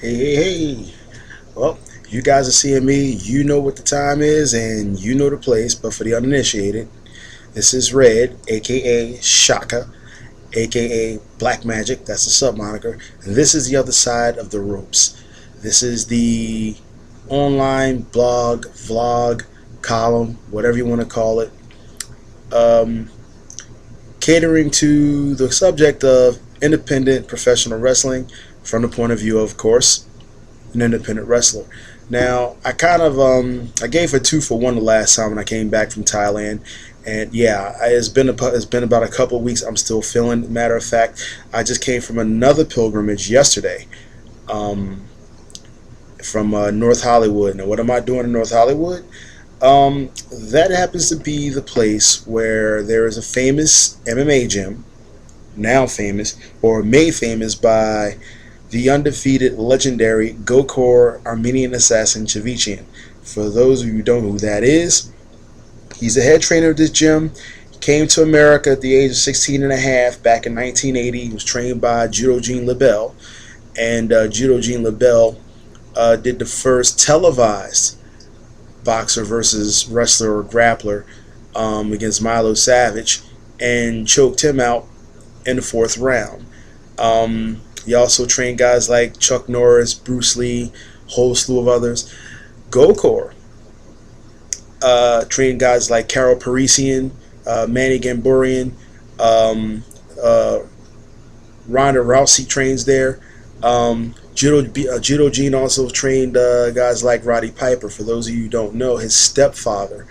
Hey. Well, you guys are seeing me. You know what the time is and you know the place. But for the uninitiated, this is Red, aka Shaka, aka Black Magic. That's the sub moniker. And this is the other side of the ropes. This is the online blog, vlog, column, whatever you want to call it, um, catering to the subject of independent professional wrestling from the point of view, of course, an independent wrestler. Now, I gave a 2 for 1 the last time when I came back from Thailand, and yeah, it's been about a couple of weeks. I'm still feeling. Matter of fact, I just came from another pilgrimage yesterday, um, from North Hollywood. Now, what am I doing in North Hollywood? That happens to be the place where there is a famous MMA gym, now famous or made famous by the undefeated, legendary Gokor Armenian assassin Chavichian. For those of you who don't know who that is, he's the head trainer of this gym. He came to America at the age of 16 and a half back in 1980. He was trained by Judo Gene LaBelle, and Judo Gene LaBelle did the first televised boxer versus wrestler or grappler against Milo Savage and choked him out in the fourth round. He also trained guys like Chuck Norris, Bruce Lee, whole slew of others. Gokor trained guys like Carol Parisian, Manny Gamburian, um, uh, Ronda Rousey trains there. Judo Gene also trained guys like Roddy Piper. For those of you who don't know, his stepfather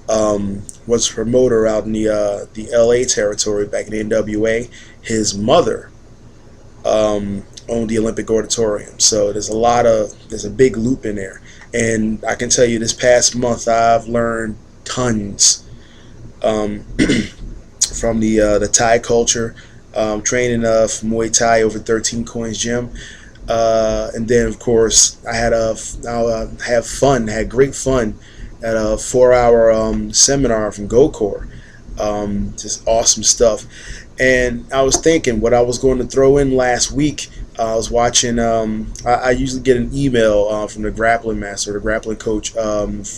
was a promoter out in the LA territory back in the NWA. His mother owned the Olympic Auditorium. So there's a big loop in there. And I can tell you this past month I've learned tons from the Thai culture, training for Muay Thai over 13 Coins Gym. And then of course I'll had great fun at a 4-hour seminar from Gokor. Just awesome stuff. And I was thinking what I was going to throw in last week. I was watching. I usually get an email from the grappling master, the grappling coach,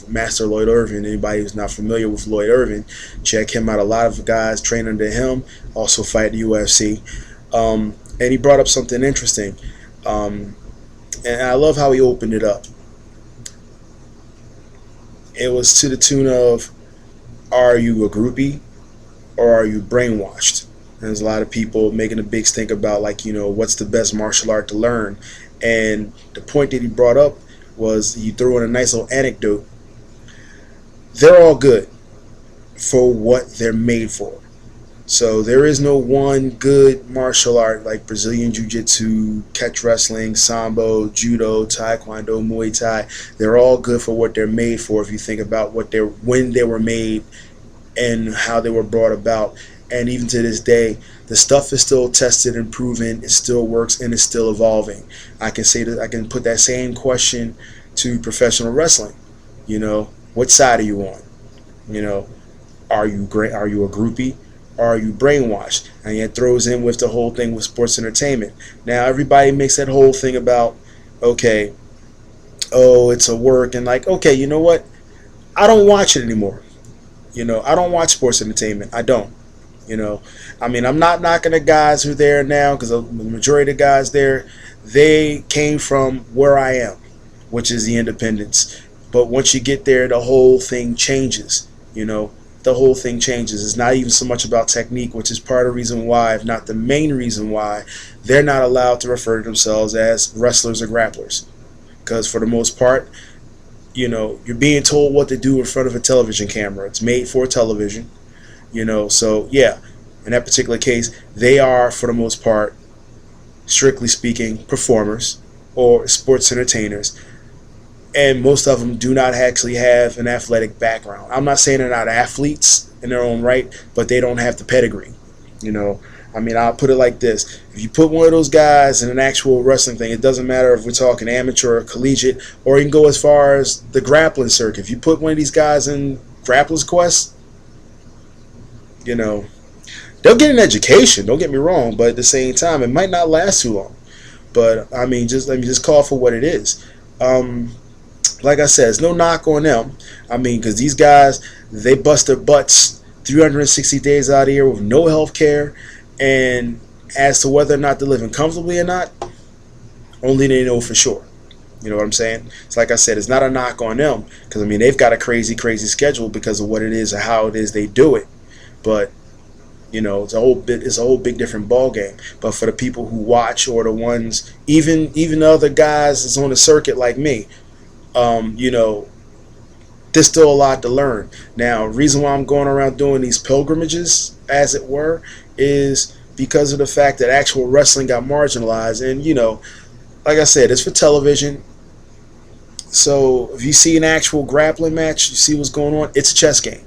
Master Lloyd Irvin. Anybody who's not familiar with Lloyd Irvin, check him out. A lot of guys train under him, also fight the UFC. And he brought up something interesting, and I love how he opened it up. It was to the tune of, "Are you a groupie, or are you brainwashed?" And there's a lot of people making a big stink about, like, what's the best martial art to learn. And the point that he brought up was, he threw in a nice little anecdote. They're all good for what they're made for. So there is no one good martial art like Brazilian Jiu-Jitsu, catch wrestling, Sambo, Judo, Taekwondo, Muay Thai. They're all good for what they're made for if you think about when they were made and how they were brought about. And even to this day, the stuff is still tested and proven. It still works and it's still evolving. I can say that I can put that same question to professional wrestling. What side are you on? Are you great? Are you a groupie? Or are you brainwashed? And it throws in with the whole thing with sports entertainment. Now everybody makes that whole thing about, okay, oh, it's a work, and like, okay, you know what? I don't watch it anymore. I don't watch sports entertainment. I don't. I'm not knocking the guys who are there now, because the majority of the guys there, they came from where I am, which is the independents. But once you get there, the whole thing changes. The whole thing changes. It's not even so much about technique, which is part of the reason why, if not the main reason why, they're not allowed to refer to themselves as wrestlers or grapplers. Because for the most part, you're being told what to do in front of a television camera. It's made for television. So yeah, in that particular case, they are, for the most part, strictly speaking, performers or sports entertainers, and most of them do not actually have an athletic background. I'm not saying they're not athletes in their own right, but they don't have the pedigree. I'll put it like this: if you put one of those guys in an actual wrestling thing, it doesn't matter if we're talking amateur or collegiate, or you can go as far as the grappling circuit. If you put one of these guys in Grappler's Quest, they'll get an education, don't get me wrong, but at the same time, it might not last too long. But I mean, just let me just call for what it is. Um, like I said, it's no knock on them. I mean, because these guys, they bust their butts 360 days out of the year with no health care. And as to whether or not they're living comfortably or not, only they know for sure. You know what I'm saying? It's like I said, it's not a knock on them, because I mean, they've got a crazy, crazy schedule because of what it is and how it is they do it. But you know, it's a whole big different ball game. But for the people who watch, or the ones, even the other guys that's on the circuit like me, you know, there's still a lot to learn. Now, reason why I'm going around doing these pilgrimages, as it were, is because of the fact that actual wrestling got marginalized. And you know, like I said, it's for television. So if you see an actual grappling match, you see what's going on, it's a chess game.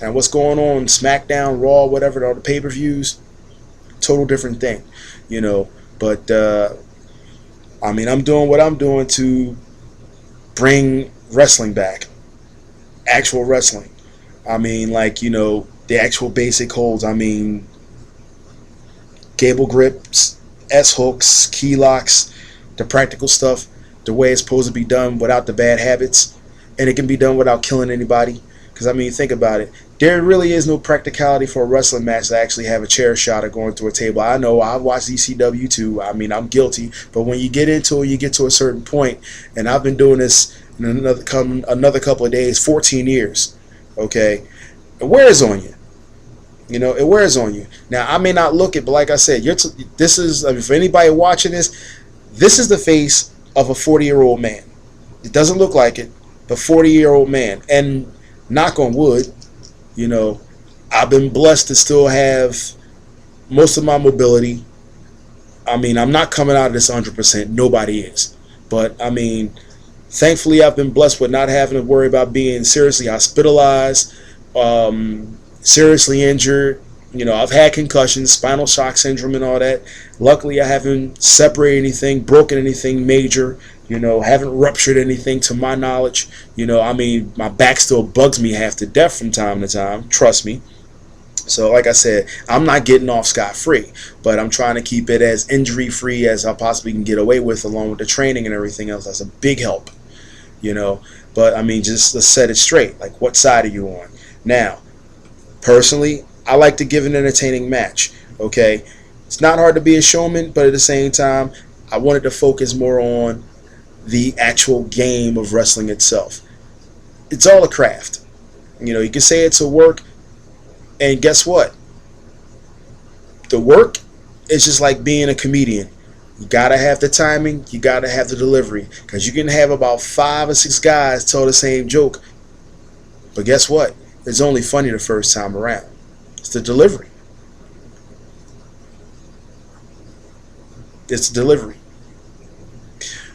And what's going on SmackDown, Raw, whatever, all the pay-per-views, total different thing, you know. But I mean, I'm doing what I'm doing to bring wrestling back, actual wrestling. I mean, like, you know, the actual basic holds. I mean, cable grips, S hooks, key locks, the practical stuff, the way it's supposed to be done without the bad habits, and it can be done without killing anybody. Because I mean, think about it. There really is no practicality for a wrestling match to actually have a chair shot or going through a table. I know, I've watched ECW too. I mean, I'm guilty. But when you get into it, you get to a certain point, and I've been doing this in another couple of days, 14 years. Okay, it wears on you. You know, it wears on you. Now, I may not look it, but like I said, this is, I mean, for anybody watching this is the face of a 40-year-old man. It doesn't look like it, but 40-year-old man. And knock on wood, you know, I've been blessed to still have most of my mobility. I mean, I'm not coming out of this 100%. Nobody is. But, I mean, thankfully I've been blessed with not having to worry about being seriously hospitalized, seriously injured. You know, I've had concussions, spinal shock syndrome and all that. Luckily, I haven't separated anything, broken anything major. You know, haven't ruptured anything to my knowledge. You know, I mean, my back still bugs me half to death from time to time. Trust me. So, like I said, I'm not getting off scot-free. But I'm trying to keep it as injury-free as I possibly can get away with, along with the training and everything else. That's a big help. You know, but, I mean, just let's set it straight. Like, what side are you on? Now, personally, I like to give an entertaining match. Okay? It's not hard to be a showman, but at the same time, I wanted to focus more on the actual game of wrestling itself. It's all a craft. You know, you can say it's a work, and guess what? The work is just like being a comedian. You gotta have the timing, you gotta have the delivery, because you can have about 5 or 6 guys tell the same joke, but guess what? It's only funny the first time around. It's the delivery. It's the delivery.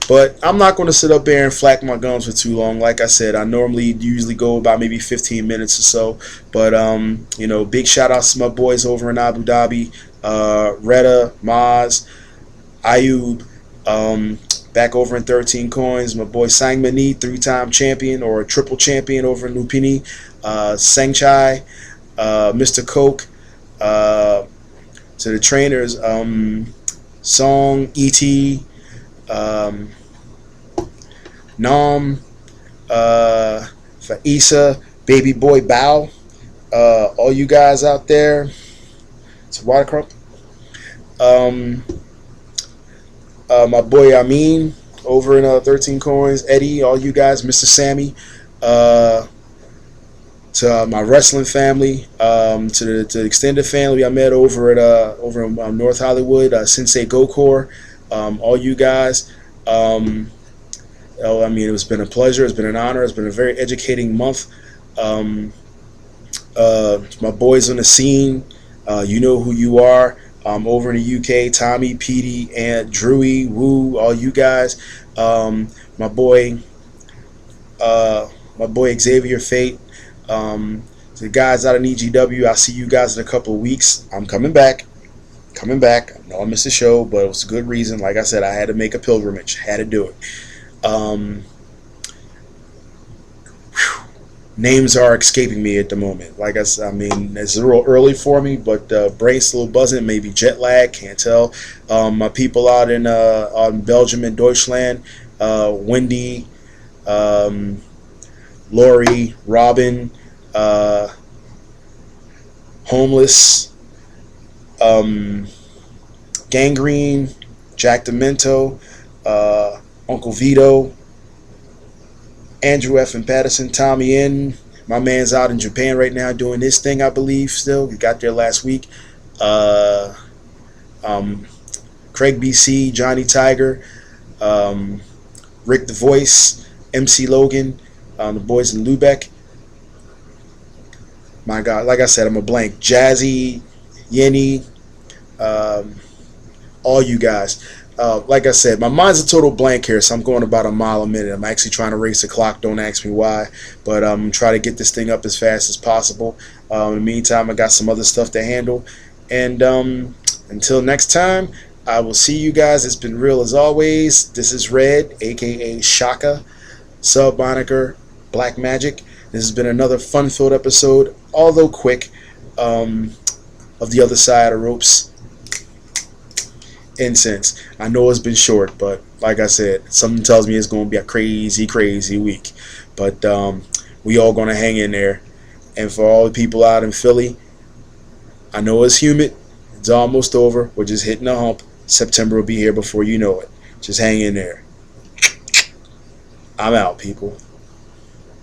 But I'm not going to sit up there and flack my gums for too long. Like I said, I usually go about maybe 15 minutes or so. But, you know, big shout outs to my boys over in Abu Dhabi. Retta, Maz, Ayub, back over in 13 Coins. My boy Sangmani, 3-time champion or triple champion over in Lupini. Sengchai, Mr. Coke. To the trainers, Song, E.T., Nam, Faisa, Baby Boy Bao, all you guys out there. It's Watercrump. My boy Amin over in 13 Coins, Eddie, all you guys, Mr. Sammy, to my wrestling family, to the extended family I met over in North Hollywood, Sensei Gokor, all you guys. I mean, it's been a pleasure. It's been an honor. It's been a very educating month. My boys on the scene, you know who you are. Over in the UK, Tommy, Petey, and Drewy, Woo, all you guys. My boy Xavier Fate. The guys out in EGW, I'll see you guys in a couple of weeks. I'm coming back. I know I missed the show, but it was a good reason. Like I said, I had to make a pilgrimage. Had to do it. names are escaping me at the moment. Like I mean, it's a little early for me, but brain's still buzzing. Maybe jet lag, can't tell. My people out in on Belgium and Deutschland, Wendy, um, Lori, Robin, uh, Homeless, um, Gangrene, Jack Demento, Uncle Vito, Andrew F. and Patterson, Tommy N. My man's out in Japan right now doing his thing, I believe, still. He got there last week. Uh, um, Craig BC, Johnny Tiger, um, Rick the Voice, MC Logan, the boys in Lubeck. My God, like I said, I'm a blank. Jazzy, Yenny, um, all you guys. Like I said, my mind's a total blank here, so I'm going about a mile a minute. I'm actually trying to race the clock. Don't ask me why, but I'm trying to get this thing up as fast as possible. In the meantime, I got some other stuff to handle, and until next time, I will see you guys. It's been real as always. This is Red, aka Shaka, sub moniker Black Magic. This has been another fun-filled episode, although quick, of the other side of ropes. Incense. I know it's been short, but like I said, something tells me it's going to be a crazy, crazy week. But we all going to hang in there. And for all the people out in Philly, I know it's humid. It's almost over. We're just hitting a hump. September will be here before you know it. Just hang in there. I'm out, people.